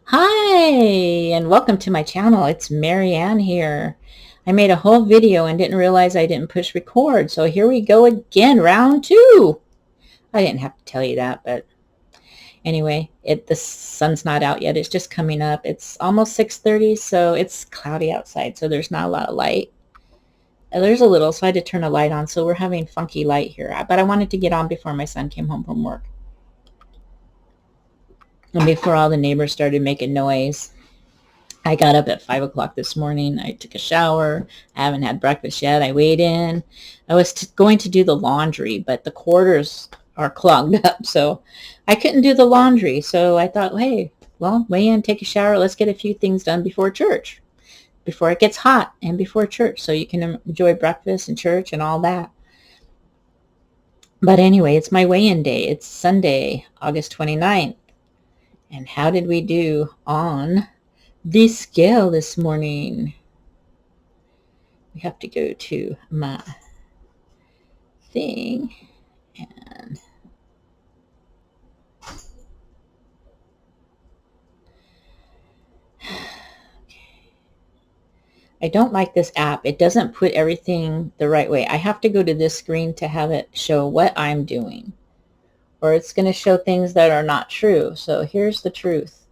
Hi, and welcome to my channel. It's Marianne here. I made a whole video and didn't realize I didn't push record. So here we go again, round two. I didn't have to tell you that, but anyway, the sun's not out yet. It's just coming up. It's almost 6:30, so it's cloudy outside, so there's not a lot of light. There's a little, so I had to turn a light on, so we're having funky light here. But I wanted to get on before my son came home from work and before all the neighbors started making noise. I got up at 5 o'clock this morning. I took a shower. I haven't had breakfast yet. I weighed in. I was going to do the laundry, but the quarters are clogged up, so I couldn't do the laundry. So I thought, hey, well, weigh in, take a shower. Let's get a few things done before church, before it gets hot and before church, so you can enjoy breakfast and church and all that. But anyway, it's my weigh-in day. It's Sunday, August 29th. And how did we do on the scale this morning? We have to go to my thing and I don't like this app. It doesn't put everything the right way. I have to go to this screen to have it show what I'm doing, or it's going to show things that are not true. So here's the truth.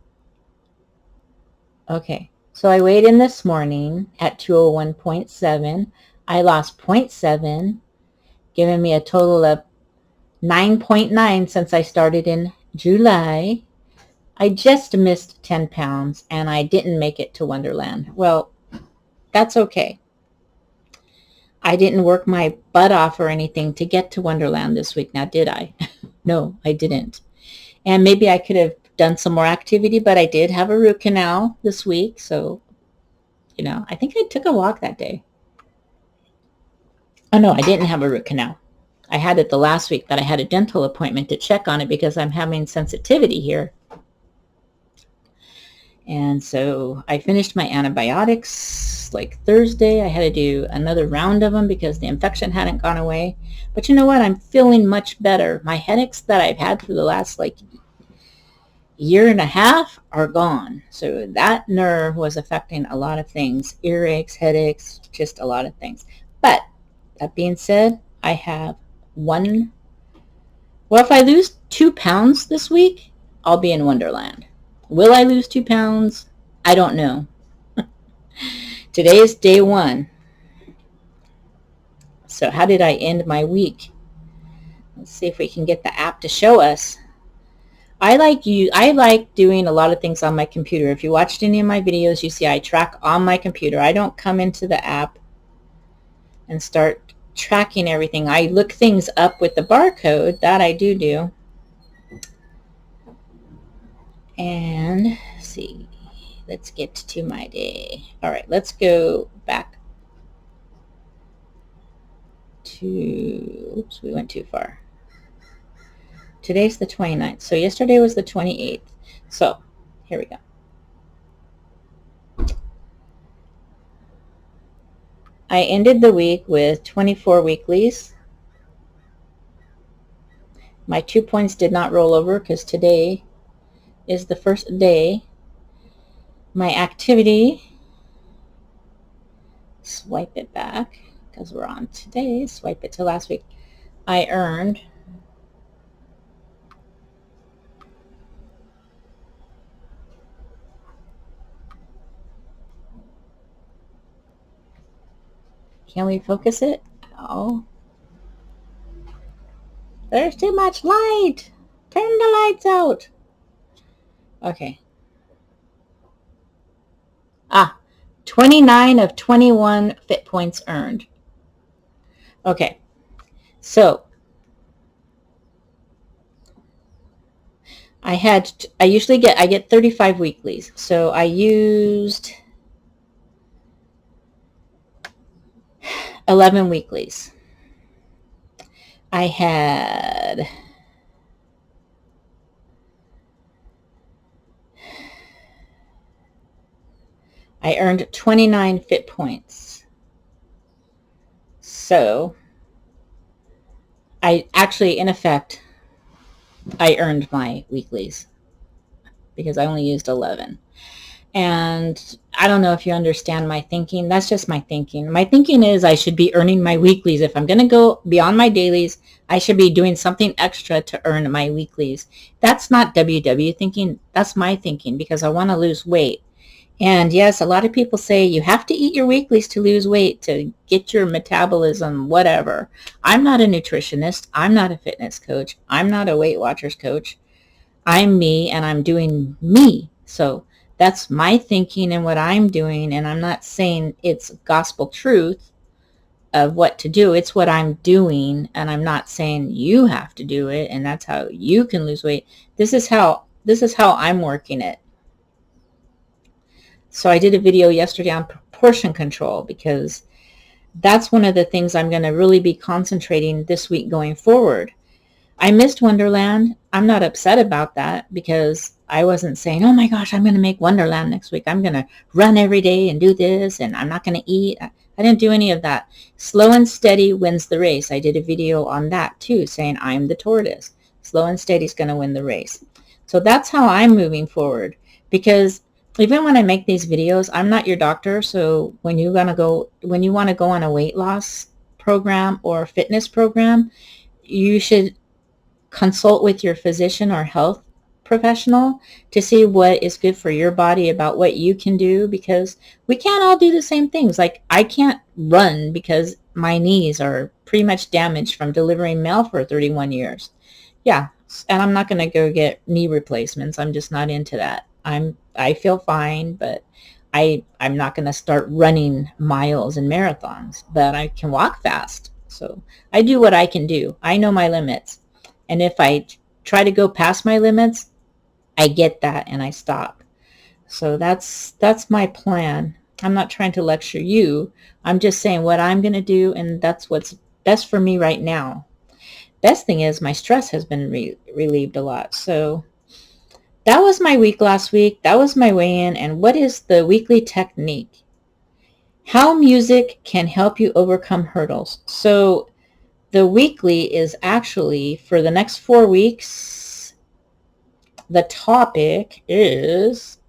Okay, so I weighed in this morning at 201.7. I lost 0.7, giving me a total of 9.9 since I started in July. I just missed 10 pounds and I didn't make it to Wonderland. Well, that's okay. I didn't work my butt off or anything to get to Wonderland this week. Now, did I? No, I didn't. And maybe I could have done some more activity, but I did have a root canal this week. So, I think I took a walk that day. Oh, no, I didn't have a root canal. I had it the last week, but I had a dental appointment to check on it because I'm having sensitivity here. And so I finished my antibiotics like Thursday. I had to do another round of them because the infection hadn't gone away. But you know what? I'm feeling much better. My headaches that I've had for the last year and a half are gone. So that nerve was affecting a lot of things. Earaches, headaches, just a lot of things. But that being said, I have if I lose 2 pounds this week, I'll be in Wonderland. Will I lose 2 pounds? I don't know. Today is day 1. So how did I end my week? Let's see if we can get the app to show us. I like doing a lot of things on my computer. If you watched any of my videos, you see I track on my computer. I don't come into the app and start tracking everything. I look things up with the barcode. That I do. And see, let's get to my day. All right, let's go back to, oops, we went too far. Today's the 29th. So yesterday was the 28th. So here we go. I ended the week with 24 weeklies. My 2 points did not roll over because today is the first day. My activity, swipe it back because we're on today, swipe it to last week. I earned Can we focus it? Oh, there's too much light. Turn the lights out. Okay. 29 of 21 fit points earned. Okay. So I get 35 weeklies. So I used 11 weeklies. I earned 29 fit points. So I actually, in effect, I earned my weeklies. because I only used 11. And I don't know if you understand my thinking. That's just my thinking. My thinking is I should be earning my weeklies. If I'm going to go beyond my dailies, I should be doing something extra to earn my weeklies. That's not WW thinking. That's my thinking, because I want to lose weight. And yes, a lot of people say you have to eat your weeklies to lose weight, to get your metabolism, whatever. I'm not a nutritionist. I'm not a fitness coach. I'm not a Weight Watchers coach. I'm me, and I'm doing me. So that's my thinking and what I'm doing. And I'm not saying it's gospel truth of what to do. It's what I'm doing. And I'm not saying you have to do it and that's how you can lose weight. This is how I'm working it. So I did a video yesterday on portion control, because that's one of the things I'm going to really be concentrating this week going forward. I missed Wonderland. I'm not upset about that, because I wasn't saying, oh my gosh, I'm going to make Wonderland next week. I'm going to run every day and do this, and I'm not going to eat. I didn't do any of that. Slow and steady wins the race. I did a video on that too, saying I'm the tortoise. Slow and steady is going to win the race. So that's how I'm moving forward, because even when I make these videos, I'm not your doctor. So when you want to go on a weight loss program or fitness program, you should consult with your physician or health professional to see what is good for your body, about what you can do, because we can't all do the same things. Like, I can't run because my knees are pretty much damaged from delivering mail for 31 years. Yeah, and I'm not going to go get knee replacements. I'm just not into that. I feel fine, but I'm not going to start running miles and marathons, but I can walk fast. So I do what I can do. I know my limits. And if I try to go past my limits, I get that and I stop. So that's my plan. I'm not trying to lecture you. I'm just saying what I'm going to do, and that's what's best for me right now. Best thing is my stress has been relieved a lot. So that was my week last week. That was my weigh-in. And what is the weekly technique? How music can help you overcome hurdles. So the weekly is actually for the next 4 weeks. The topic is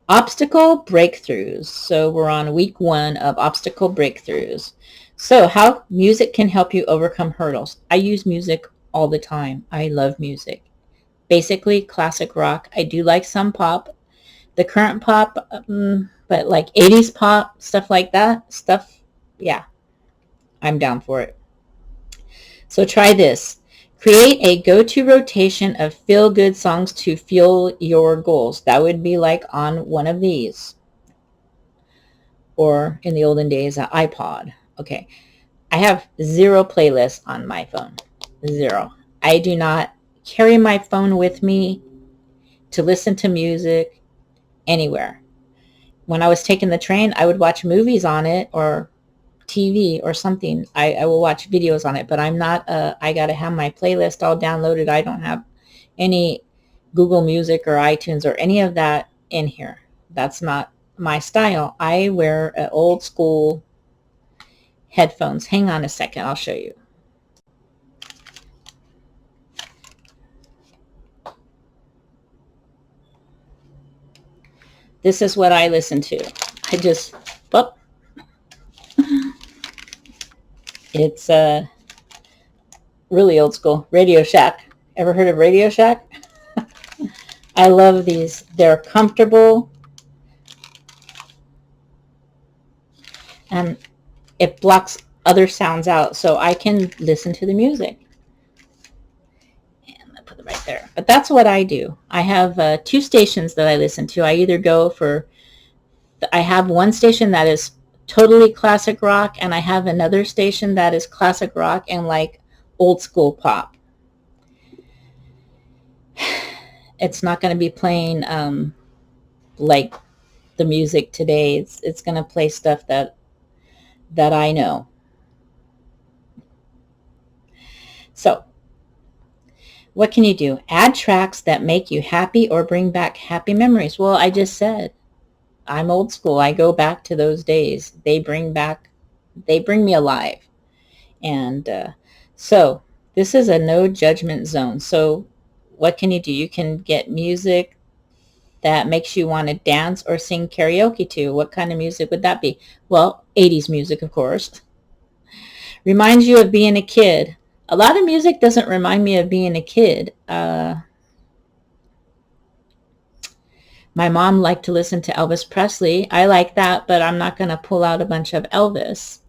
obstacle breakthroughs. So we're on week 1 of obstacle breakthroughs. So how music can help you overcome hurdles. I use music all the time. I love music. Basically classic rock. I do like some pop, the current pop, but like 80s pop, stuff like that. Stuff, yeah, I'm down for it. So try this. Create a go-to rotation of feel-good songs to fuel your goals. That would be like on one of these. Or in the olden days, an iPod. Okay. I have 0 playlists on my phone. 0. I do not carry my phone with me to listen to music anywhere. When I was taking the train, I would watch movies on it or TV or something. I will watch videos on it, but I'm not, I got to have my playlist all downloaded. I don't have any Google Music or iTunes or any of that in here. That's not my style. I wear old school headphones. Hang on a second. I'll show you. This is what I listen to. I just, oh, it's really old school. Radio Shack. Ever heard of Radio Shack? I love these. They're comfortable. And it blocks other sounds out so I can listen to the music. And I put it right there. But that's what I do. I have 2 stations that I listen to. I either go for, I have one station that is totally classic rock, and I have another station that is classic rock and like old school pop. It's not going to be playing like the music today. It's going to play stuff that I know. So what can you do? Add tracks that make you happy or bring back happy memories. Well, I just said I'm old school. I go back to those days. They bring me alive. And so this is a no judgment zone. So what can you do? You can get music that makes you want to dance or sing karaoke to? What kind of music would that be? Well, 80s music, of course. Reminds you of being a kid. A lot of music doesn't remind me of being a kid. My mom liked to listen to Elvis Presley. I like that, but I'm not going to pull out a bunch of Elvis,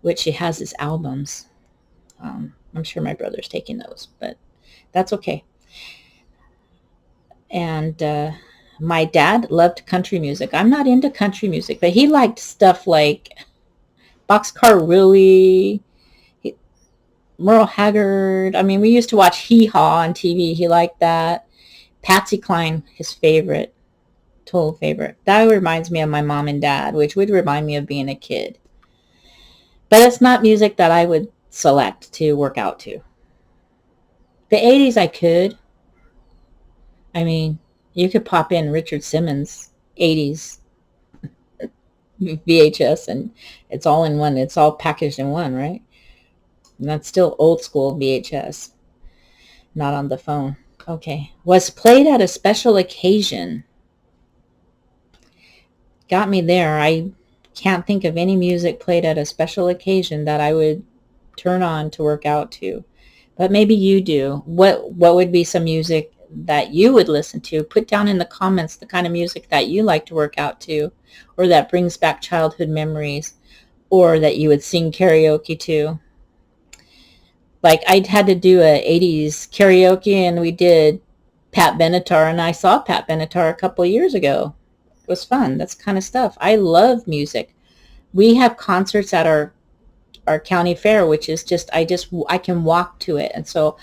which she has his albums. I'm sure my brother's taking those, but that's okay. And my dad loved country music. I'm not into country music, but he liked stuff like Boxcar Willie, Merle Haggard. I mean, we used to watch Hee Haw on TV. He liked that. Patsy Cline, his favorite, total favorite. That reminds me of my mom and dad, which would remind me of being a kid. But it's not music that I would select to work out to. The 80s I could. I mean, you could pop in Richard Simmons 80s VHS and it's all in one. It's all packaged in one, right? And that's still old school VHS, not on the phone. Okay. Was played at a special occasion. Got me there. I can't think of any music played at a special occasion that I would turn on to work out to. But maybe you do. What would be some music that you would listen to? Put down in the comments the kind of music that you like to work out to, or that brings back childhood memories, or that you would sing karaoke to. Like I had to do a 80s karaoke and we did Pat Benatar, and I saw Pat Benatar a couple of years ago. It was fun. That's kind of stuff. I love music. We have concerts at our county fair, which is I can walk to it. And so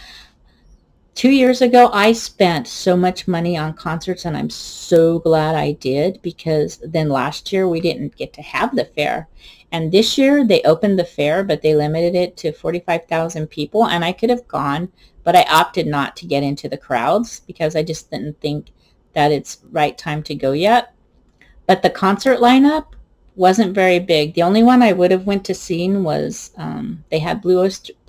2 years ago, I spent so much money on concerts, and I'm so glad I did, because then last year we didn't get to have the fair. And this year they opened the fair, but they limited it to 45,000 people, and I could have gone, but I opted not to get into the crowds because I just didn't think that it's right time to go yet. But the concert lineup wasn't very big. The only one I would have went to seen was they had Blue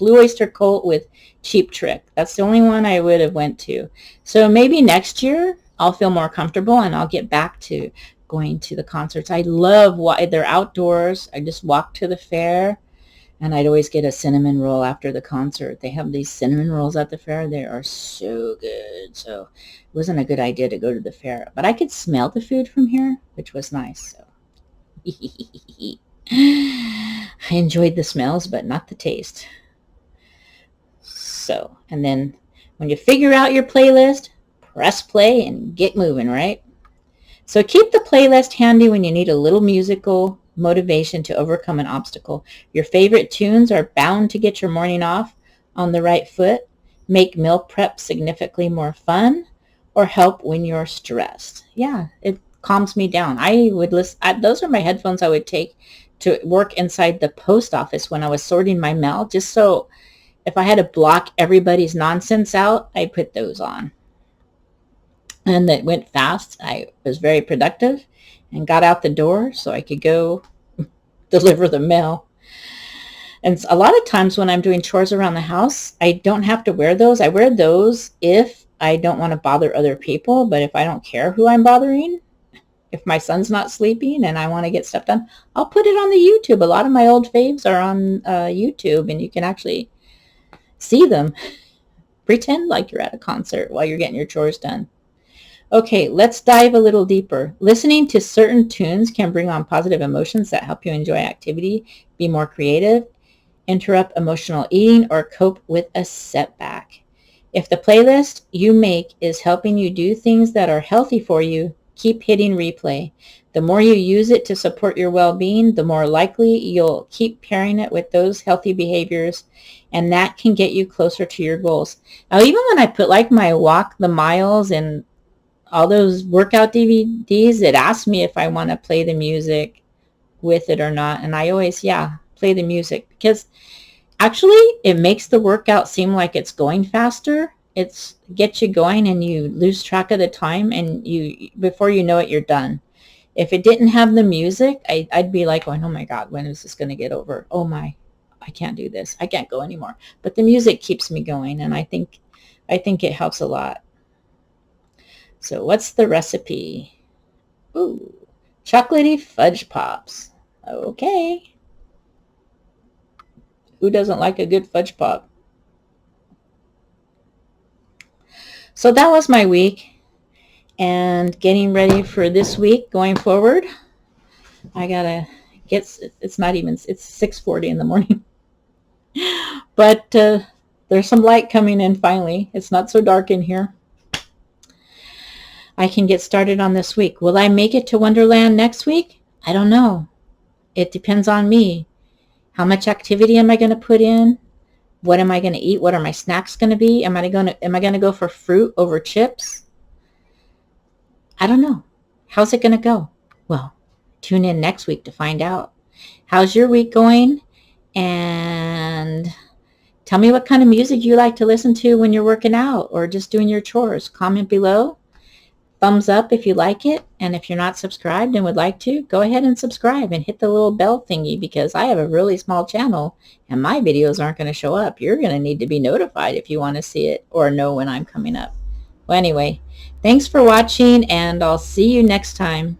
Oyster Cult with Cheap Trick. That's the only one I would have went to. So maybe next year I'll feel more comfortable and I'll get back to going to the concerts. I love why they're outdoors. I just walk to the fair, and I'd always get a cinnamon roll after the concert. They have these cinnamon rolls at the fair. They are so good. So it wasn't a good idea to go to the fair, but I could smell the food from here, which was nice. So I enjoyed the smells, but not the taste. So, and then when you figure out your playlist, press play and get moving, right? So keep the playlist handy when you need a little musical motivation to overcome an obstacle. Your favorite tunes are bound to get your morning off on the right foot, make meal prep significantly more fun, or help when you're stressed. Yeah, it calms me down. I would listen. Those are my headphones I would take to work inside the post office when I was sorting my mail, just so if I had to block everybody's nonsense out, I put those on. And it went fast. I was very productive and got out the door so I could go deliver the mail. And a lot of times when I'm doing chores around the house, I don't have to wear those. I wear those if I don't want to bother other people, but if I don't care who I'm bothering, if my son's not sleeping and I want to get stuff done, I'll put it on the YouTube. A lot of my old faves are on YouTube, and you can actually see them. Pretend like you're at a concert while you're getting your chores done. Okay, let's dive a little deeper. Listening to certain tunes can bring on positive emotions that help you enjoy activity, be more creative, interrupt emotional eating, or cope with a setback. If the playlist you make is helping you do things that are healthy for you, keep hitting replay. The more you use it to support your well-being, the more likely you'll keep pairing it with those healthy behaviors, and that can get you closer to your goals. Now, even when I put like my Walk the Miles and all those workout DVDs, it asks me if I want to play the music with it or not. And I always, play the music, because actually it makes the workout seem like it's going faster. It gets you going and you lose track of the time, and before you know it, you're done. If it didn't have the music, I'd be like going, oh my God, when is this going to get over? Oh my, I can't do this. I can't go anymore. But the music keeps me going, and I think it helps a lot. So what's the recipe? Ooh, chocolatey fudge pops. Okay. Who doesn't like a good fudge pop? So that was my week, and getting ready for this week going forward. I gotta get, it's not even, it's 6:40 in the morning. But there's some light coming in finally. It's not so dark in here. I can get started on this week. Will I make it to Wonderland next week? I don't know. It depends on me. How much activity am I going to put in? What am I going to eat? What are my snacks going to be? Am I going to go for fruit over chips? I don't know. How's it going to go? Well, tune in next week to find out. How's your week going? And tell me what kind of music you like to listen to when you're working out or just doing your chores. Comment below. Thumbs up if you like it. And if you're not subscribed and would like to, go ahead and subscribe and hit the little bell thingy, because I have a really small channel and my videos aren't going to show up. You're going to need to be notified if you want to see it or know when I'm coming up. Well, anyway, thanks for watching, and I'll see you next time.